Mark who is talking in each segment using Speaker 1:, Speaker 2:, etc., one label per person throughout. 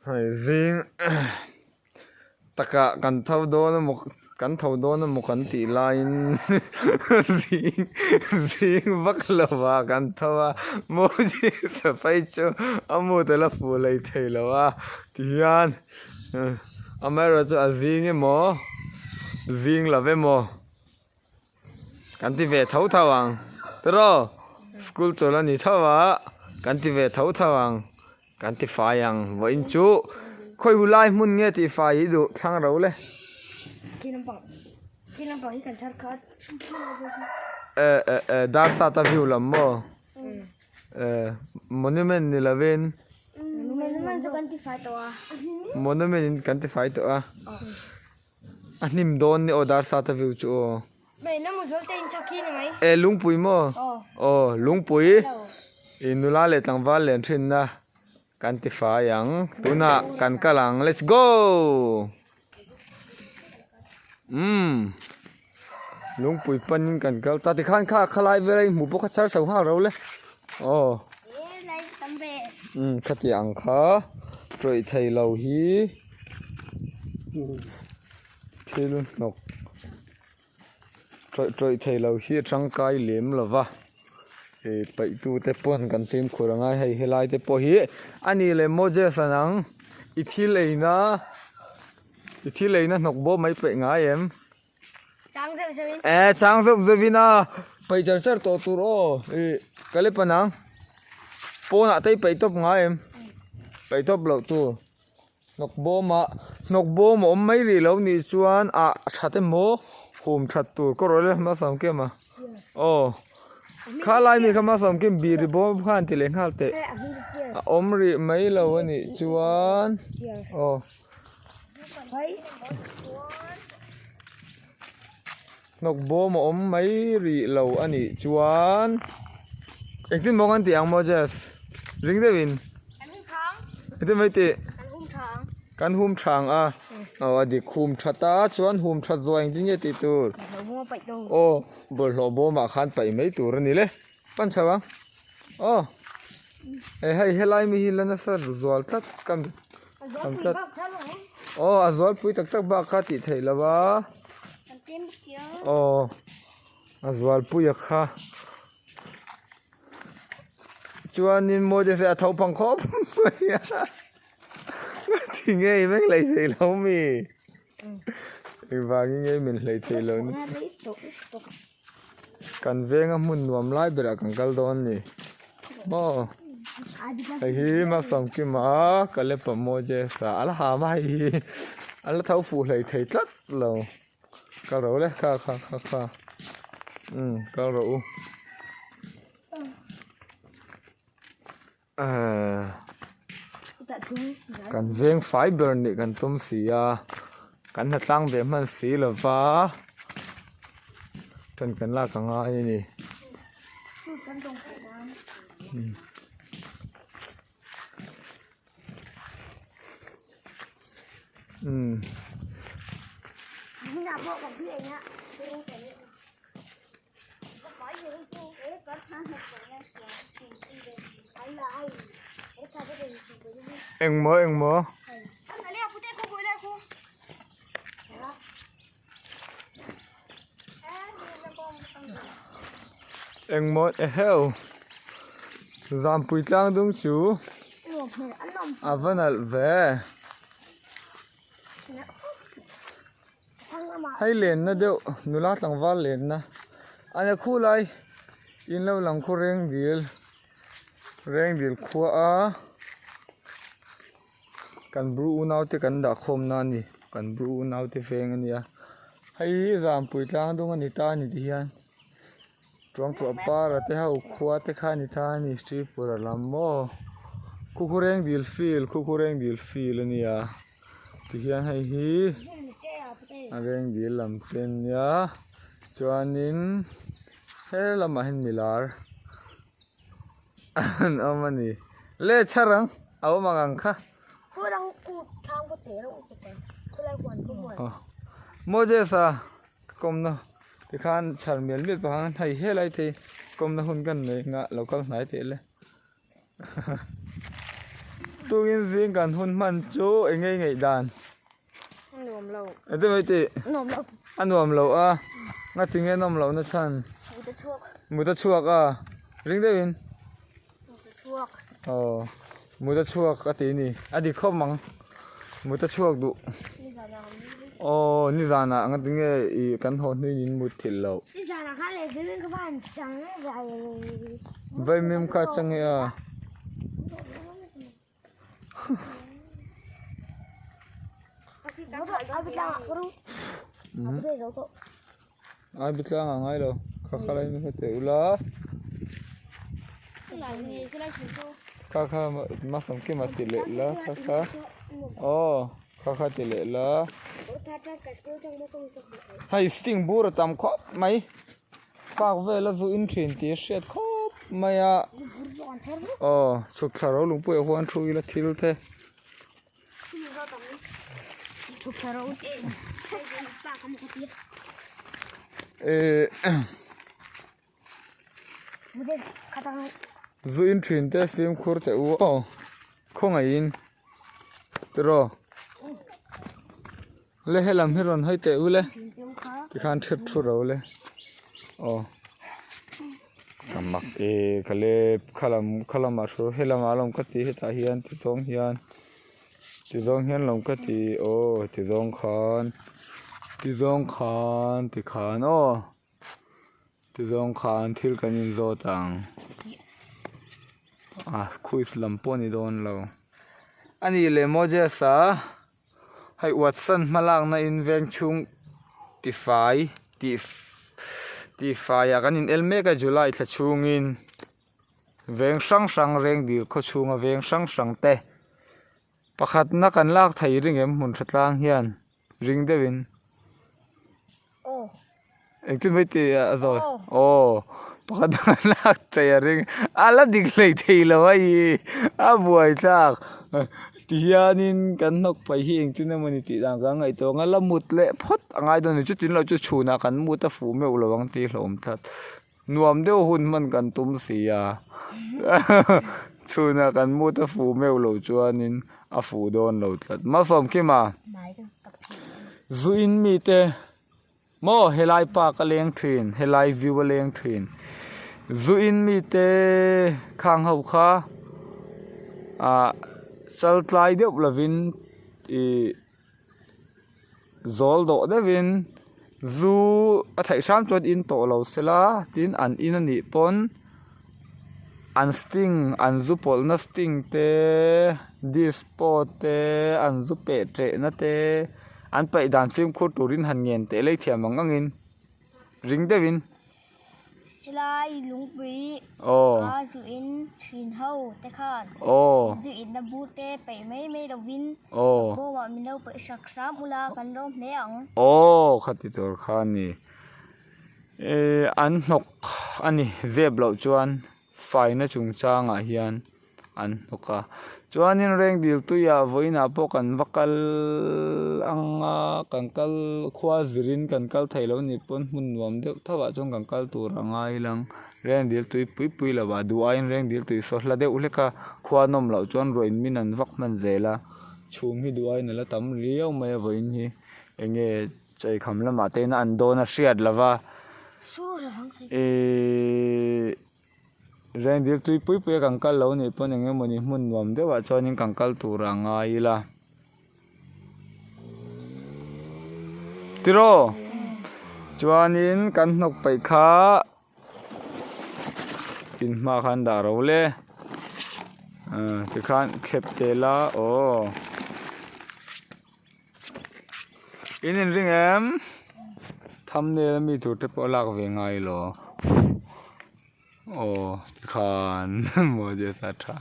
Speaker 1: hay zing taka kan thâu đó nó một kan thâu đó nó một kan tị line zing zing vak lawa kan thawa moji sa pai cho amu te la fu lei thei lawa tian amara cho azing mo zing la ve mo kan ti ve thâu thawang tro school chola ni thawa kan ti ve thâu thawang kan ti fa yang wo in chu khoi hulai mun nge ti fa yi du thang ro le
Speaker 2: khi làm bằng cái cảnh sát
Speaker 1: dar sa ta view lam mo monument ni laven
Speaker 2: mình cho con thì phải to
Speaker 1: monument in kan ti fai to anim don ni odar sa ta view chu
Speaker 2: mày nó một số tên cho khi này mày
Speaker 1: lung pui mo lung pui inula le tangwal len thin na kan ti fa yang tuna kan kalang let's go lung pui pan kan kal ta ti khan kha khalai ve mu po kha char sau ha ro le
Speaker 2: này tấm bè
Speaker 1: khati ang kha troi thei lo hi thilun nok troi thei lo hi tangkai lem lova pai tu te pon kan film khurangai hei helai te po hi ani le moje sanang ithil eina nok bo mai pe nga em chang zep zevina pai char to tur o kale panang pon a tei pai top nga em pai top lo tu nok bo ma om mai ri lo ni chuan a thate mo hum that tur ko role ma sam ke ma khá lai mi khama som kim bi ri bo khan ti le ngal te om ri mai lo ni chuan nok bo ma om mai ri lo ani chuan ektin mo kan ti ang mo jes ring de win ete mai ti kan hum thang adi khum thata chuan hum that zoing ti nge ti tur bol lo bo ma khan pai mai tur ni le pan chawang hai helai mi hi lana sar zol tak kam chat azol pui tak ba kha ti thei lawa azwal pui kha chuan in mo de se thau phang khop thì nghe mấy lấy thầy lâu mi và nghe mình lấy thầy lâu cần về ngắm muốn nuông lại bây giờ cần cal đón nè hi mà xong kia mà cái lẽ phẩm mô chế sa ala hà mai ala thấu phụ lấy thầy rất lâu cao rổ đấy kha cao rổ kan veng fiber ni kan tum sia kan na tlang ve man si lova tan kan la ka nga ni Anh mơ heo giảm bụi trang đúng chú vẫn là về hay lên nó đều nó lát lòng vào lên na anh ấy khu lại in lâu lòng khu reng deal khua kan bru nau te kan da khom na ni kan bru nau te feng ani hay giảm bụi trang đúng anh ta ni hian trong chỗ pa ra te hau khua te kha ni tha ni street pura lam mo kukureng deal feel ani ti hian hay hi areng deal lam ten ya chuanin he lama hin milar an amani le charang aw mangang kha
Speaker 2: kurang ku thang ko te ro ko lai kwan ko mo
Speaker 1: moje sa kom na ti khan char mel mit pa han thai he lai the kom na hun kan ne nga local nai te le tuin zing kan hun man chu engei dan
Speaker 2: nôm lâu
Speaker 1: ate mai ti
Speaker 2: nôm lâu
Speaker 1: anuam lo a nga tinge nom lo na chan
Speaker 2: một cái chuộc
Speaker 1: mu ta chuak a ring de win
Speaker 2: một cái chuộc
Speaker 1: oh mu ta chuak a ti ni adi khom mang mu ta chuak du
Speaker 2: đi ra nào
Speaker 1: oh ni zana nga tinge I kan ho ni nin mu thil lo
Speaker 2: đi ra nào khác này với các bạn chẳng dài
Speaker 1: vai mem kha chang he a
Speaker 2: Aku bilang aku ru. Aku deh jauh kok.
Speaker 1: ai biết lang ngai lo kha kha lai mi kha te ula
Speaker 2: Enggak ini sila cucu.
Speaker 1: kha kha ma sam ke ma ti le la kha kha oh kha kha ti le la
Speaker 2: Tata kasih kau jangan masuk masuk.
Speaker 1: hai sting bur tam khop mai pak ve la zu in thin ti shet khop mai a
Speaker 2: Buru antar lu.
Speaker 1: oh su kharo lung pu huan thui la thil the
Speaker 2: Ini kau tahu. Cucu ru. Pak kamu kecil. Mungkin kata
Speaker 1: zu in thin te film khur te u oh khong ai in tro le helam hiron hai te u le
Speaker 2: film kah.
Speaker 1: ti khan thep thu ro le oh kamak khale khalam ma thu helam alom ka ti ta hian ti song hian lom ka ti oh ti zong khan ti khan oh ti zong khan thil kanin zo tang quiz lampon I don lo ani le moje sa hai watson malak na inveng chung ti fai ya kanin elme ka july tha chungin veng sang reng dil kho chunga veng sang te pakhat na kan lak thai ring em mun thatlang hian ring dewin
Speaker 2: Oh.
Speaker 1: engkin mai ti azoi oh pakhat na kan lak thai ring ala dik lei thei lo ai a buai chak ti hianin kan nok pai hi engtin na mani ti dang ka ngai to ngala mut le phot angai don chu tin lo chu chuna kan mu ta fu me ulawang ti hlom that nuam deuh hun man kan tum sia chuna kan mu ta fu me ulo chuanin a fu don lo tlat ma som ki ma
Speaker 2: Mai tu tak.
Speaker 1: zuin mi te mo helai pa ka leng thin helai view leng thin zuin mi te khang ho kha chal tlai deuh lovin I zol do devin zu a thai sam chon in to lo sela tin an in ani pon an sting an zu pol na sting te disport te an zu pe tre na te an pai dan film khur turin han ngen te lei thiam angin ring devin
Speaker 2: Helai lung bì.
Speaker 1: oh
Speaker 2: Zu in thuyền hâu te khan.
Speaker 1: oh
Speaker 2: Zu in na bu te pai mấy đầu vin.
Speaker 1: oh
Speaker 2: Bo mà mình đâu pai sak sam ula kan rom ne ang.
Speaker 1: oh khati tor khani an nok ani zeb lo chuan fai na chung changa hian an noka chuanin reng dil tu ya voina po kan vakal anga kankal khwa zirin kankal thailo ni pon mun nuam de thawa chong kankal tur angai lang reng dil tu pui lawa duain reng dil tu so hla de uleka khwa nom lo chuan roin minan vak man zela chhum hi duai na la tam riau mai voin hi enge chai khamla ma te na an do na hriat lawa
Speaker 2: Suru ra phang sai.
Speaker 1: ren dil tui pui kankal lo ni pon enge moni mun nuam dewa chuanin kankal tura ngai la tiro chuanin kan nok pai kha in ma khan da ro le ti khan khlep te la inin ring em thumbnail mi tu te po lak ve ngai lo khan moje satra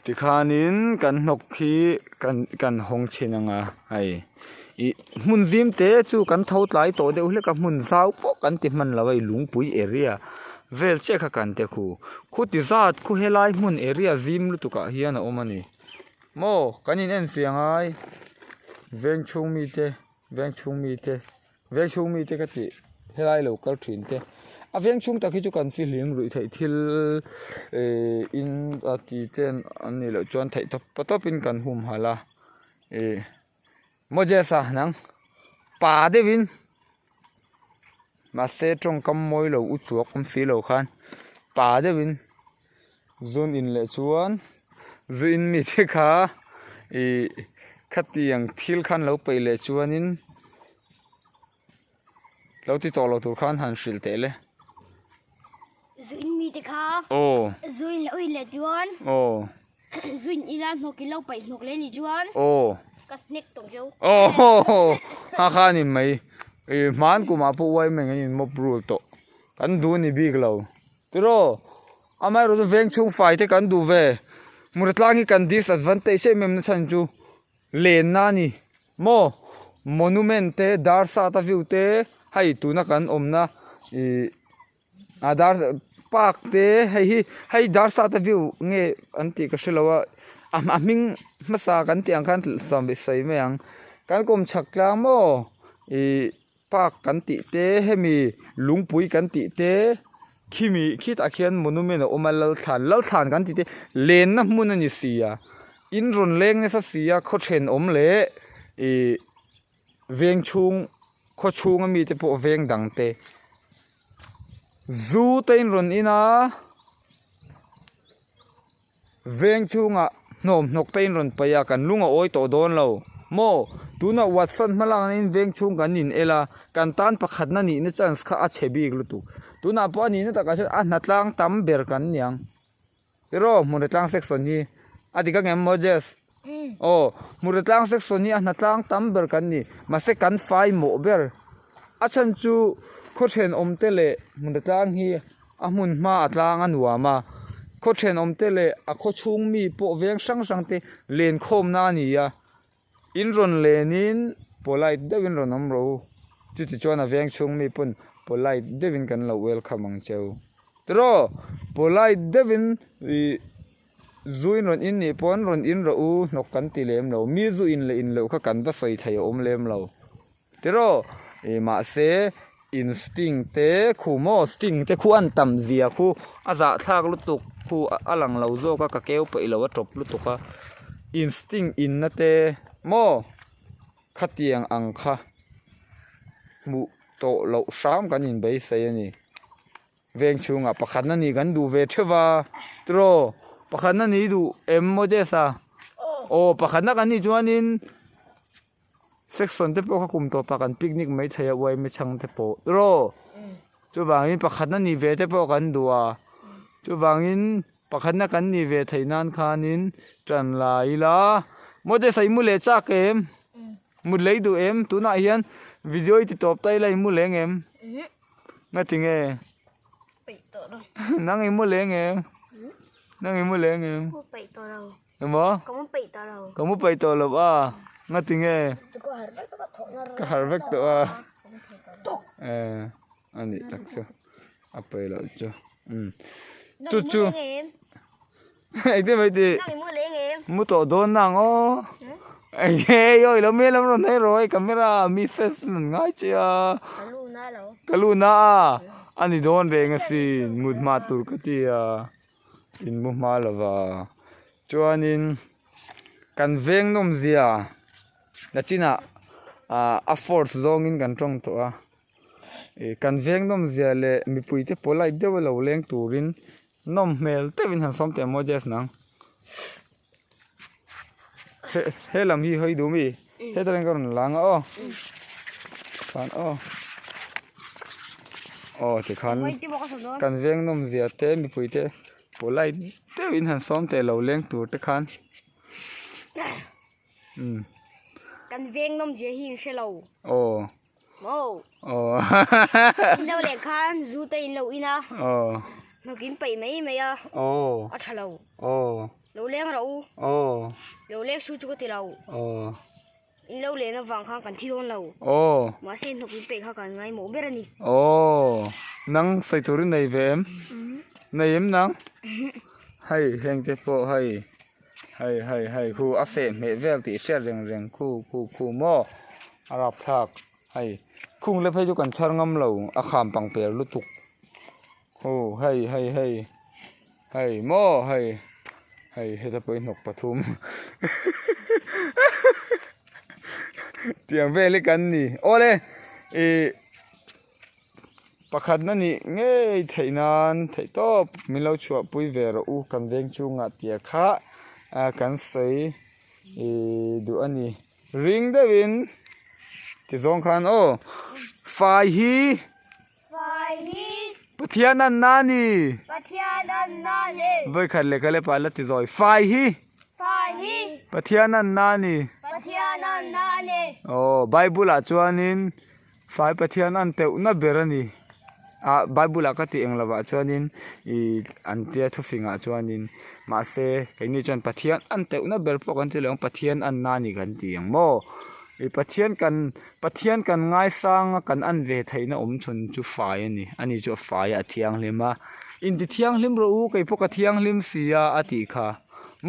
Speaker 1: ti khanin kan nok khi kan hong chinanga ai I mun zim te chu kan thau tlai to de ule ka mun zau po kan ti man lawai lungpui area vel che kha kan te khu ti zat khu helai mun area zim lu tu ka hian a omani mo kanin en fiangai veng chung mi te ka ti helai local thin te aveng chung ta khi chu kan feeling rui thei thil in ati ten ani lo chuan thei top patopin kan hum hala mojesa nang pa devin mà xe trong cam môi lầu út chuột cam phí lầu khan pa devin zone in lệ chuan zin mi thế kha khát tiếng thil khan lâu bay lệ chuan in lâu thì tổ lâu tur khan han sil te le
Speaker 2: Zin mi te kha.
Speaker 1: ô
Speaker 2: Zin là uy lệ chuan.
Speaker 1: ô
Speaker 2: Zin ilan một kilo bảy một lên đi chuan.
Speaker 1: ô
Speaker 2: Cắt nét tổng châu.
Speaker 1: ô ha khan in mai man ku ma pu wai mai in mo brul to kan du ni big lo tiro amai ro veng chung fai te kan du ve muratlangi kan disadvantage se mem na chan chu len na ni mo monument te dar sa ta view te hai tu na kan om na dar park te hai dar sa ta view nge anti ka shelawa aming masa kan tiang kan sam be sai me ang kan kom chak tlang mo park kan ti te hemi lungpui kan ti te khimi khit akhian monument omal lal than kan ti te len na mun ani sia in ron leng ne sa sia kho then om le veng chung kho chung ami te po veng dang te zu te in ron ina veng chunga nom nok te in ron pa ya kan lunga oi to don lo mo tuna watson malang in veng chung kan in ela kan tan pakhat na ni na chance kha a chebi glutu tuna po ni na ta ka a natlang tam ber kan nyang pero muratlang section ni adika ngem moses muratlang section ni a natlang tam ber kan ni ma se kan fai mo ber a chan chu kho then om te le muratlang hi a mun ma atlang anwa ma kho then om te le a kho chung mi po veng sang sang te len khom na ni ya in ron lenin polite devin ron amro chu ti chuan a veng chung mi pun polite devin kan lo welcome ang cheu tro polite devin zuin ron in ni pon ron in ro u nok kan ti lem lo mi zu in le in lo kha kan ba soi thai om lem lo tro ma se instinct te khu mo sting te khu an tam zia khu aza thak lu tuk khu alang lo zo ka keu pe lo wa top lu tuk ka instinct in na te mo khatiang ang kha mu to lo sam kan in bei sai ani veng chunga pakhat na ni gan du ve thewa tro pakhat na ni du em mo je sa o pakhat na kan ni chuanin section te po kha kum to pakan picnic mai thaya wai me chang te po tro chu wangin pakhat na ni ve te po kan duwa chu wangin pakhat na kan ni ve thainan khanin tran lai la mo de sai mu le cha kem mu lei du em tu na hian video ti top tai lai mu leng em nga tinge
Speaker 2: Bảy tổ đâu.
Speaker 1: nang em mu leng em nang em mu leng em
Speaker 2: Có bảy tổ đâu.
Speaker 1: mo
Speaker 2: Có một bảy tổ đâu.
Speaker 1: kamu pai to lo ba nga tinge
Speaker 2: Tôi có hạt bách các thọ
Speaker 1: ka harvek to ani takso apai lo cho chu chu ai te mai te
Speaker 2: Năng mua lấy em.
Speaker 1: mu to don nang o ai ye oi lo me lam ron nei roi camera mi face ngai chia
Speaker 2: Lu na đâu.
Speaker 1: kaluna ani don re nga si mud ma tur ka ti in mu ma lawa chuanin kan veng nom zia na china a force zong in kan tong to kan veng nom zia le mi pui te polai de lo leng turin nom mel te vin han som te moses nang he lam hi hoi du mi he tren kan lang o kan o te khan
Speaker 2: Quay tiếp vào cái đó.
Speaker 1: kan veng nom zia te mi pui te polai te vin han som te lo leng tur te khan
Speaker 2: Cần viên nông dễ hình sẽ lâu.
Speaker 1: ồ
Speaker 2: Mô.
Speaker 1: ồ
Speaker 2: Lâu lẹ khan dù tay lâu ina.
Speaker 1: ồ
Speaker 2: Nó kiếm bảy mấy mấy à.
Speaker 1: ồ
Speaker 2: Ở thà lâu.
Speaker 1: ồ
Speaker 2: Lâu lẹ lâu.
Speaker 1: ồ
Speaker 2: Lâu lẹ su chú có thể lâu.
Speaker 1: ồ
Speaker 2: In lâu lẹ nó vàng khan cần thi hôn lâu.
Speaker 1: ồ
Speaker 2: Mà xin nó kiếm bảy khan cần ngay mổ biết anh đi.
Speaker 1: ồ nang sai turin này về em nang hay heng te po hay khu ase me vel ti share reng khu mo arab thak hay khung le phei chu kan char ngam lo a kham pang per lu tuk ho hei mo hei he ta poi nok pathum tiang ve le kan ni ole e pakhat na ni nge theinan thei top min lo chua pui ve ro u kan veng chu nga tia kha kan sei e du ani ring de win ti zong khan o fai hi pathian an nani voi khat le kale pala ti zoi fai hi pathian an nani oh bible a chuanin fai pathian an te na berani a bible ka ti englawa chuanin I an tia thu finga chuanin ma se kaini chon pathian an te na ber po kan ti leng pathian an nani kan ti ang mo I pathian kan ngai sang kan an ve theina chun chu fai ani chu fai a thiang hlima in ti thiang hlim ro u kai po ka thiang hlim sia ati kha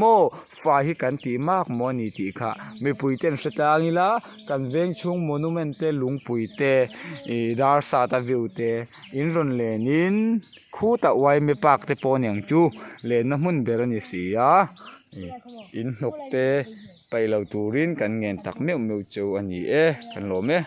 Speaker 1: mo fai hi kan ti mak mo ni ti kha mi puiten satangila kan veng chung monument te lung puite I dar sa ta view te in ron lenin khu ta wai me pak te pon yang chu len na mun berani sia in nok te pai lo turin kan ngen tak meu meu chu ani kan lo me